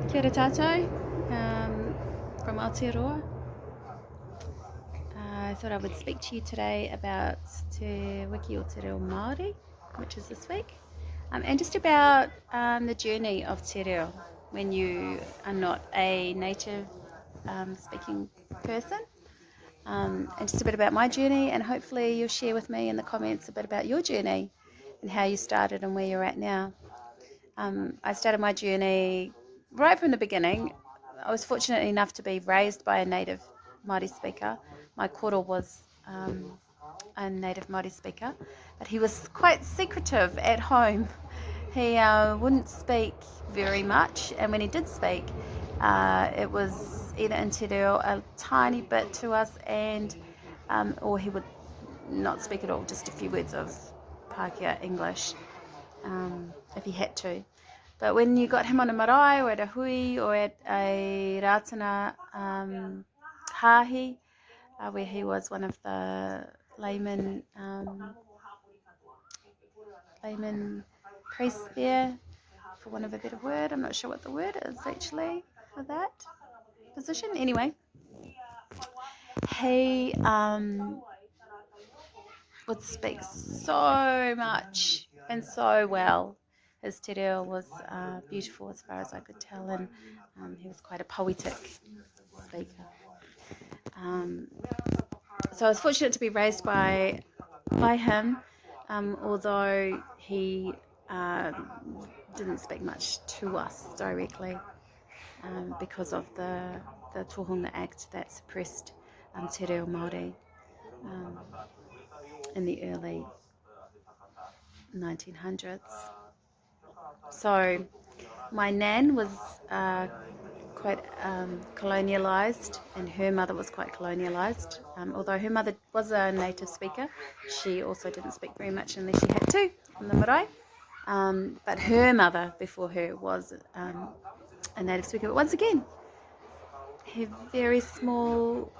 Kia ora tātou, from Aotearoa. I thought I would speak to you today about Te Wiki or Te Reo Māori, which is this week, and just about the journey of Te Reo when you are not a native speaking person, and just a bit about my journey, and hopefully you'll share with me in the comments a bit about your journey and how you started and where you're at now. I started my journey right from the beginning. I was fortunate enough to be raised by a native Māori speaker. My koro was a native Māori speaker, but he was quite secretive at home. He wouldn't speak very much, and when he did speak, it was either in Te Reo a tiny bit to us, or he would not speak at all, just a few words of Pākehā English, if he had to. But when you got him on a marae or at a hui or at a rātana hāhi, where he was one of the layman priests there, for want of a better word, I'm not sure what the word is actually for that position. Anyway, he would speak so much and so well. His te reo was beautiful as far as I could tell, and he was quite a poetic speaker. So I was fortunate to be raised by him, although he didn't speak much to us directly because of the Tohunga Act that suppressed Te Reo Māori in the early 1900s. So my nan was quite colonialised, and her mother was quite colonialised. Although her mother was a native speaker, she also didn't speak very much unless she had to on the marae. But her mother before her was a native speaker. But once again, her very small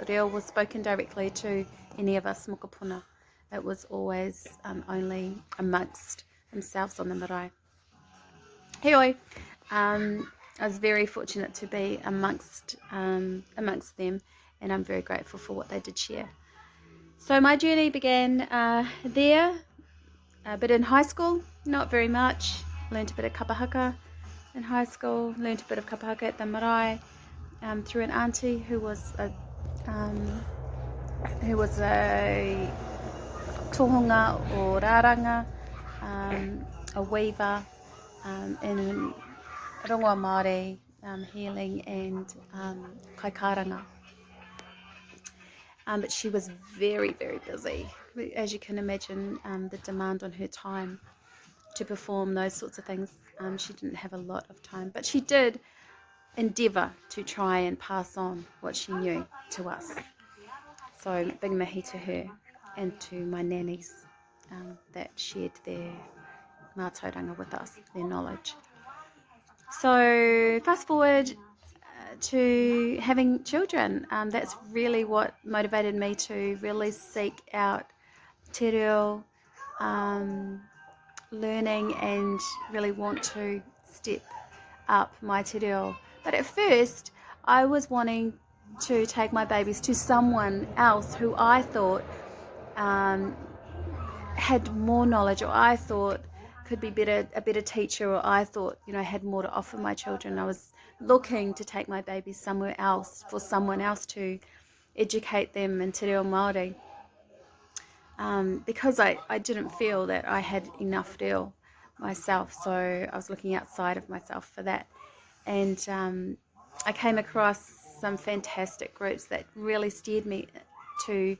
reo was spoken directly to any of us mokopuna. It was always only amongst themselves on the marae. Heoi, I was very fortunate to be amongst them, and I'm very grateful for what they did share. So my journey began there, but in high school, not very much. Learned a bit of kapahaka in high school, learned a bit of kapahaka at the marae through an auntie who was a tohunga or rāranga, a weaver in rongoa Māori, healing and kaikāranga. But she was very, very busy. As you can imagine, the demand on her time to perform those sorts of things, she didn't have a lot of time. But she did endeavour to try and pass on what she knew to us. So big mihi to her and to my nannies that shared their mātauranga with us, their knowledge. So fast forward to having children. That's really what motivated me to really seek out te reo learning and really want to step up my te reo. But at first, I was wanting to take my babies to someone else who I thought had more knowledge, or I thought could be a better teacher, or I thought had more to offer my children. I was looking to take my babies somewhere else for someone else to educate them in Te Reo Māori, because I didn't feel that I had enough reo myself, so I was looking outside of myself for that. And I came across some fantastic groups that really steered me to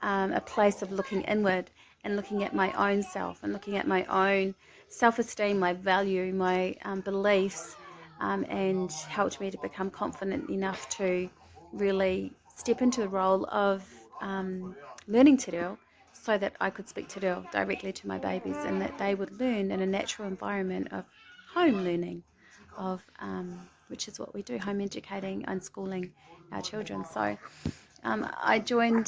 a place of looking inward and looking at my own self and looking at my own self-esteem, my value, my beliefs, and helped me to become confident enough to really step into the role of learning te reo, so that I could speak te reo directly to my babies and that they would learn in a natural environment of home learning, of which is what we do, home educating, unschooling our children. So I joined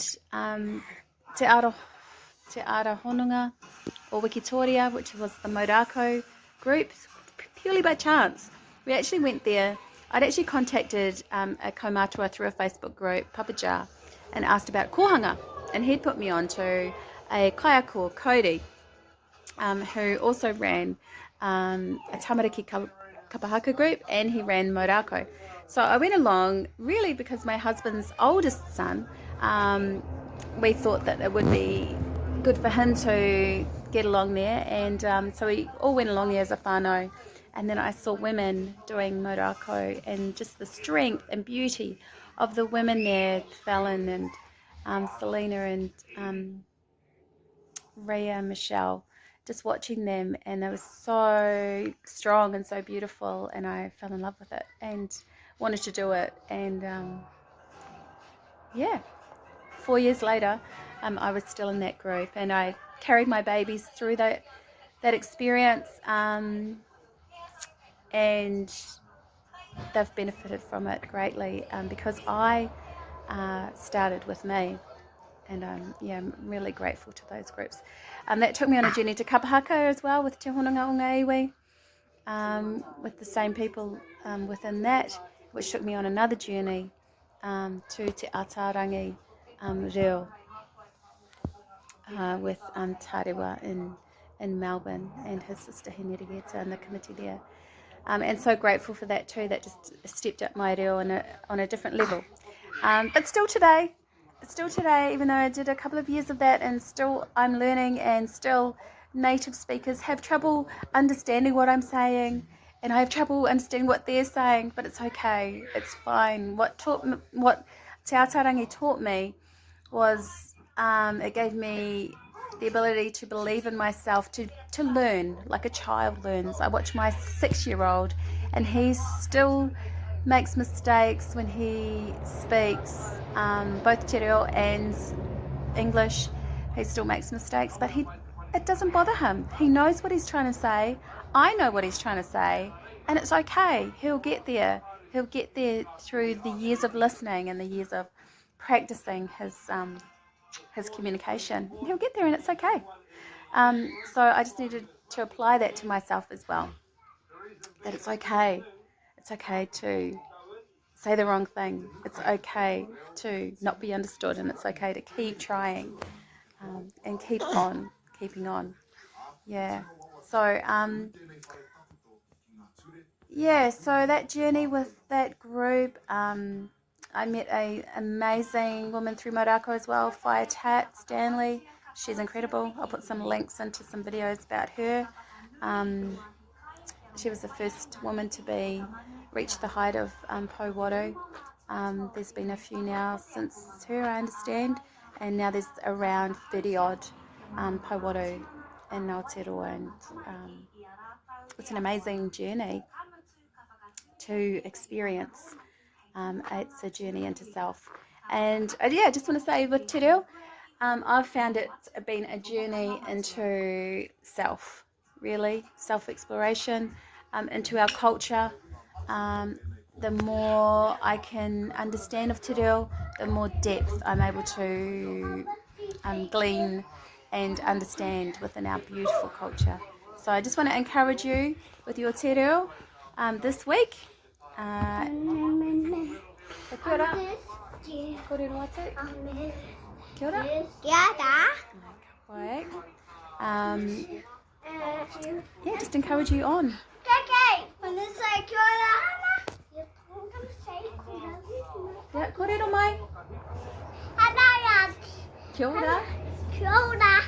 Te Ara Honunga or Wiki, which was the Maurako group, purely by chance. We actually went there. I'd actually contacted a kaumātua through a Facebook group, Papaja, and asked about kohanga. And he'd put me on to a kaiako, Cody, who also ran a tamariki kapahaka group, and he ran Morako. So I went along really because my husband's oldest son, we thought that it would be good for him to get along there, and so we all went along there as a whānau. And then I saw women doing Morako, and just the strength and beauty of the women there, Fallon and Selena and Rhea, Michelle, just watching them, and they were so strong and so beautiful, and I fell in love with it and wanted to do it. And yeah, 4 years later, I was still in that group, and I carried my babies through that experience, and they've benefited from it greatly, because I started with me. And I'm really grateful to those groups. That took me on a journey to kapahaka as well with Te Hononga o ngā iwi, with the same people within that, which took me on another journey to Te Atarangi Reo with Tarewa in Melbourne, and his sister Henrietta and the committee there. And so grateful for that too. That just stepped up my reo on a different level. But still today, even though I did a couple of years of that, and still I'm learning, and still native speakers have trouble understanding what I'm saying, and I have trouble understanding what they're saying, but it's okay, it's fine. What Te Atarangi taught me was, it gave me the ability to believe in myself, to learn like a child learns. I watch my 6-year-old, and he still makes mistakes when he speaks, both Te Reo and English. He still makes mistakes, but it doesn't bother him. He knows what he's trying to say. I know what he's trying to say, and it's okay. He'll get there. He'll get there through the years of listening and the years of practicing his communication. He'll get there, and it's okay. So I just needed to apply that to myself as well. That it's okay. It's okay to say the wrong thing. It's okay to not be understood, and it's okay to keep trying, and keeping on. Yeah. So so that journey with that group, I met an amazing woman through Morako as well, Fire Tat Stanley. She's incredible. I'll put some links into some videos about her. She was the first woman to reach the height of Powaro. There's been a few now since her, I understand, and now there's around 30 odd Powaro in Aotearoa, and it's an amazing journey to experience. It's a journey into self, and I just want to say with Te Reo, I've found it been a journey into self, really, self-exploration, into our culture. The more I can understand of Te Reo, the more depth I'm able to glean and understand within our beautiful culture. So I just want to encourage you with your Te Reo this week. So kia ora. Kōrero atu. Kia ora. Kia ora. Just encourage you on. Yeah, kōrero mai. Kia ora. Kia ora.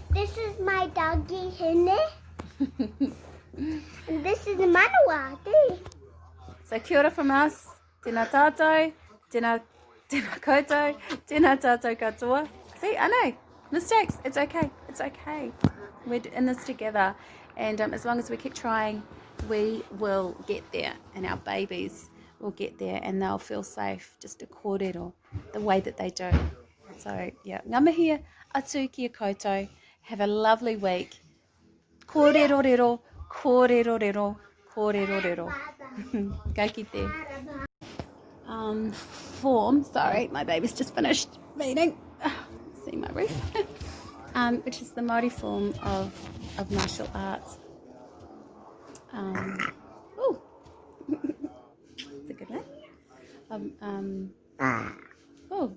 This is my doggy Hene. And this is Manawa. So kia ora from us. Tēnā tātou. Tēnā koutou. Tēnā tātou katoa. See, I know. Mistakes. It's okay. It's okay. We're in this together. And as long as we keep trying, we will get there. And our babies will get there. And they'll feel safe. Just a kōrero. The way that they do. So, yeah. Ngā mihi atu ki a koutou. Have a lovely week. Kōrero rero. Kōrero rero. Kōrero rero. Ka kite. Form, sorry, my baby's just finished feeding. See my roof. Which is the Māori form of martial arts. Um, oh,